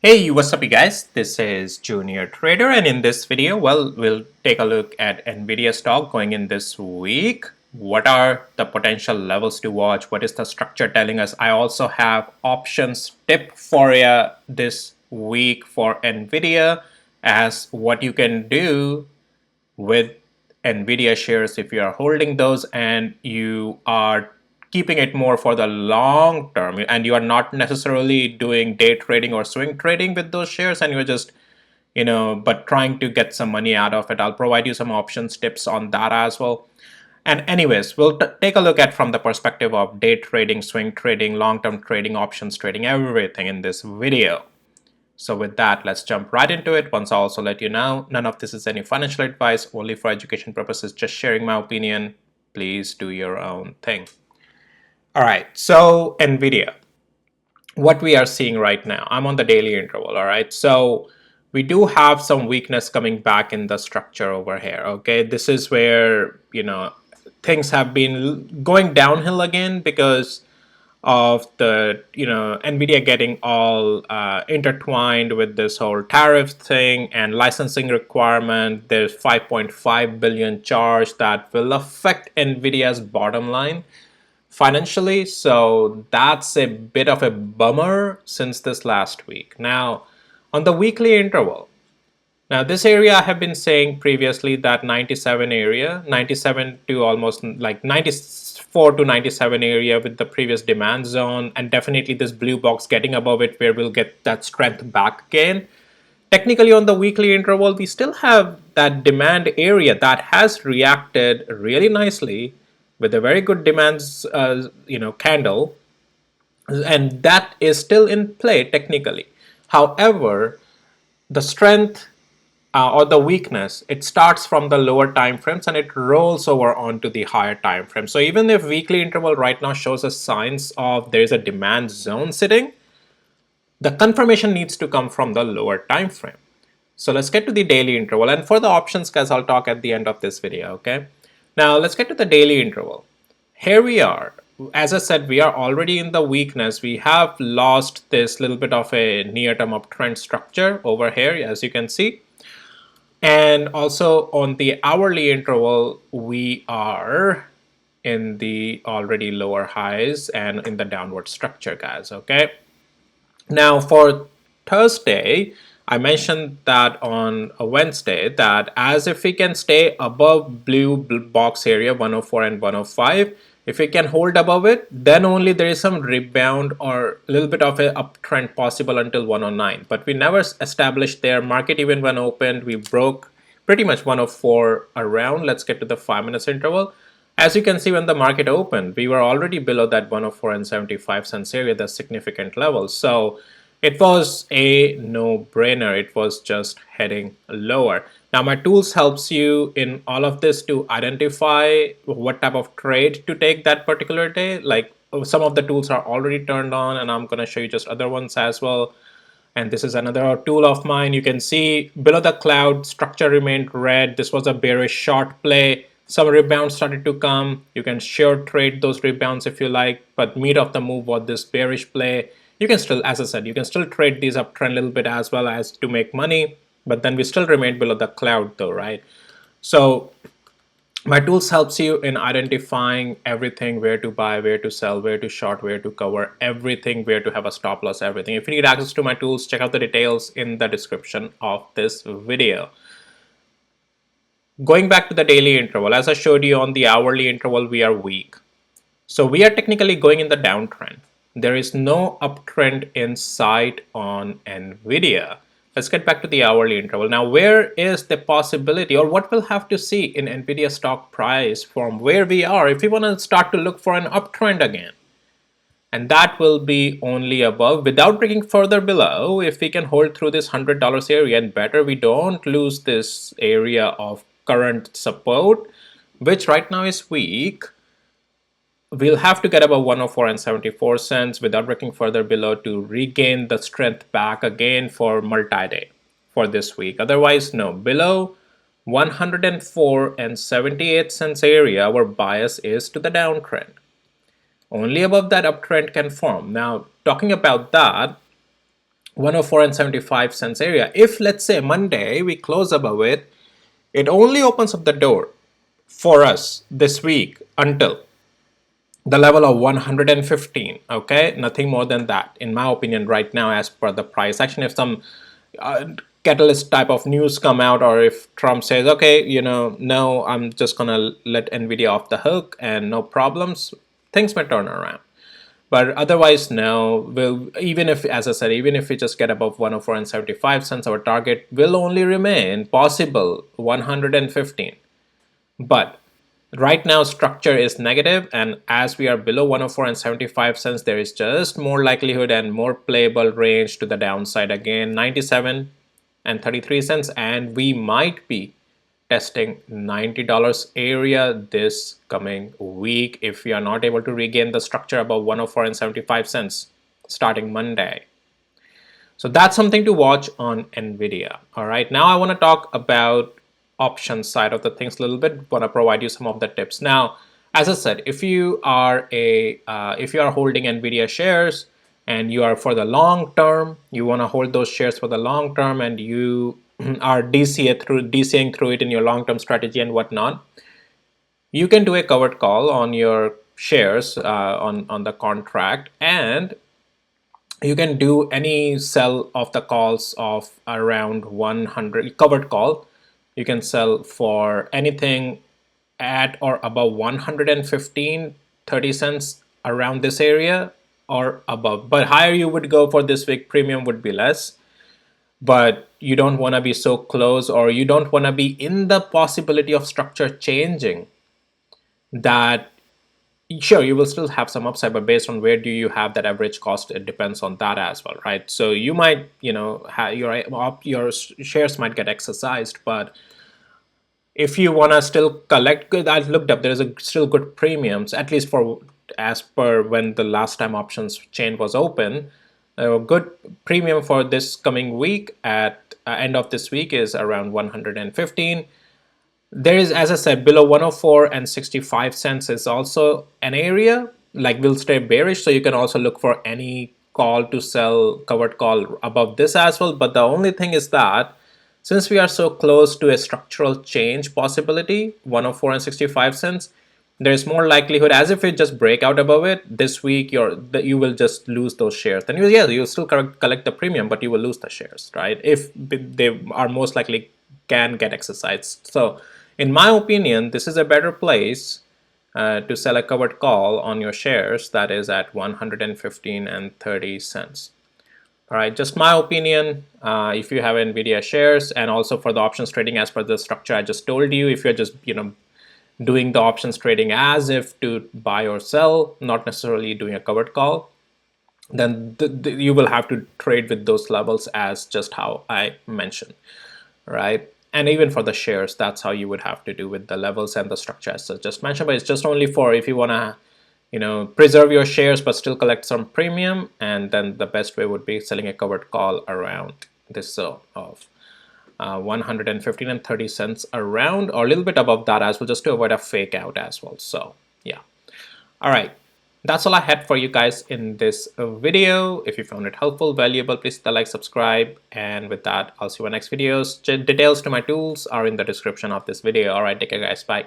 Hey, what's up you guys? This is Junior Trader, and in this video, we'll take a look at Nvidia stock going in this week. What are the potential levels to watch? What is the structure telling us? I also have options tip for you this week for Nvidia as what you can do with Nvidia shares if you are holding those and you are keeping it more for the long term and you are not necessarily doing day trading or swing trading with those shares and you're just but trying to get some money out of it. I'll provide you some options tips on that as well. And anyways, we'll take a look at from the perspective of day trading, swing trading, long-term trading, options trading, everything in this video. So with that, let's jump right into it. Once I also let you know, none of this is any financial advice, only for education purposes, just sharing my opinion. Please do your own thing. All right, so Nvidia, what we are seeing right now, I'm on the daily interval, all right? So we do have some weakness coming back in the structure over here, okay? This is where, things have been going downhill again because of the Nvidia getting all intertwined with this whole tariff thing and licensing requirement. There's 5.5 billion charge that will affect Nvidia's bottom line financially, so that's a bit of a bummer since this last week. Now on the weekly interval, now this area I have been saying previously, that 97 area, 97 to almost like 94 to 97 area with the previous demand zone, and definitely this blue box getting above it where we'll get that strength back again. Technically on the weekly interval, we still have that demand area that has reacted really nicely with a very good demands candle, and that is still in play technically. However, the strength or the weakness, it starts from the lower time frames and it rolls over onto the higher time frame. So even if weekly interval right now shows us signs of there's a demand zone sitting, the confirmation needs to come from the lower time frame. So let's get to the daily interval, and for the options guys, I'll talk at the end of this video, okay? Now let's get to the daily interval. Here we are. As I said, we are already in the weakness. We have lost this little bit of a near-term uptrend structure over here, as you can see. And also on the hourly interval, we are in the already lower highs and in the downward structure, guys, okay? Now for Thursday, I mentioned that on a Wednesday that as if we can stay above blue box area 104 and 105, if we can hold above it, then only there is some rebound or a little bit of an uptrend possible until 109. But we never established there. Market even when opened, we broke pretty much 104 around. Let's get to the 5 minutes interval. As you can see, when the market opened, we were already below that 104 and 75 cents area, the significant levels. So it was a no-brainer. It was just heading lower. Now my tools helps you in all of this to identify what type of trade to take that particular day. Like some of the tools are already turned on, and I'm going to show you just other ones as well. And this is another tool of mine. You can see below the cloud, structure remained red. This was a bearish short play. Some rebounds started to come. You can sure trade those rebounds if you like, but meat of the move was this bearish play. You can still, as I said, you can still trade these uptrend a little bit as well as to make money, but then we still remain below the cloud though, right? So my tools helps you in identifying everything, where to buy, where to sell, where to short, where to cover, everything, where to have a stop loss, everything. If you need access to my tools, check out the details in the description of this video. Going back to the daily interval, as I showed you on the hourly interval, we are weak. So we are technically going in the downtrend. There is no uptrend in sight on Nvidia. Let's get back to the hourly interval. Now, where is the possibility, or what we'll have to see in Nvidia stock price from where we are if we want to start to look for an uptrend again? And that will be only above, without breaking further below, if we can hold through this $100 area, and better we don't lose this area of current support, which right now is weak. We'll have to get above 104 and 74 cents without breaking further below to regain the strength back again for multi-day for this week. Otherwise, no. Below 104 and 78 cents area, our bias is to the downtrend. Only above that uptrend can form. Now, talking about that, 104 and 75 cents area. If let's say Monday we close above it, it only opens up the door for us this week until the level of 115. Okay, nothing more than that in my opinion right now, as per the price action. If some uh, catalyst type of news come out, or if Trump says, okay, no, I'm just gonna let Nvidia off the hook and no problems, things may turn around. But otherwise, no. Will, even if, as I said, even if we just get above 104 and 75 cents, our target will only remain possible 115. But right now structure is negative, and as we are below 104 and 75 cents, there is just more likelihood and more playable range to the downside again, 97 and 33 cents, and we might be testing $90 area this coming week if we are not able to regain the structure above 104 and 75 cents starting Monday. So that's something to watch on Nvidia. All right, now I want to talk about option side of the things a little bit. Want to provide you some of the tips. Now, as I said, if you are holding Nvidia shares and you are for the long term, you want to hold those shares for the long term, and you are DCing through it in your long term strategy and whatnot, you can do a covered call on your shares on the contract, and you can do any sell of the calls of around 100 covered call. You can sell for anything at or above 115 30 cents around this area or above, but higher you would go for this week, premium would be less. But you don't want to be so close, or you don't want to be in the possibility of structure changing, that sure, you will still have some upside, but based on where do you have that average cost, it depends on that as well, right? So you might, your shares might get exercised, but if you want to still collect good, I looked up, there's still good premiums, at least for as per when the last time options chain was open. A good premium for this coming week at end of this week is around 115. There is, as I said, below 104 and 65 cents is also an area, like will stay bearish. So you can also look for any call to sell, covered call above this as well. But the only thing is that since we are so close to a structural change possibility, 104 and 65 cents, there's more likelihood, as if it just break out above it this week, you will just lose those shares. Then you'll still collect the premium, but you will lose the shares, right? If they are most likely can get exercised. So in my opinion, this is a better place to sell a covered call on your shares that is at 115 and 30 cents. All right, just my opinion. If you have Nvidia shares, and also for the options trading, as per the structure I just told you, if you're just doing the options trading as if to buy or sell, not necessarily doing a covered call, then you will have to trade with those levels as just how I mentioned, right? And even for the shares, that's how you would have to do with the levels and the structure as I just mentioned. But it's just only for if you want to preserve your shares but still collect some premium, and then the best way would be selling a covered call around this zone of 115 and 30 cents around, or a little bit above that as well, just to avoid a fake out as well. So yeah, all right, that's all I had for you guys in this video. If you found it helpful, valuable, please hit the like, subscribe, and with that, I'll see you in next videos. Details to my tools are in the description of this video. All right, take care guys, bye.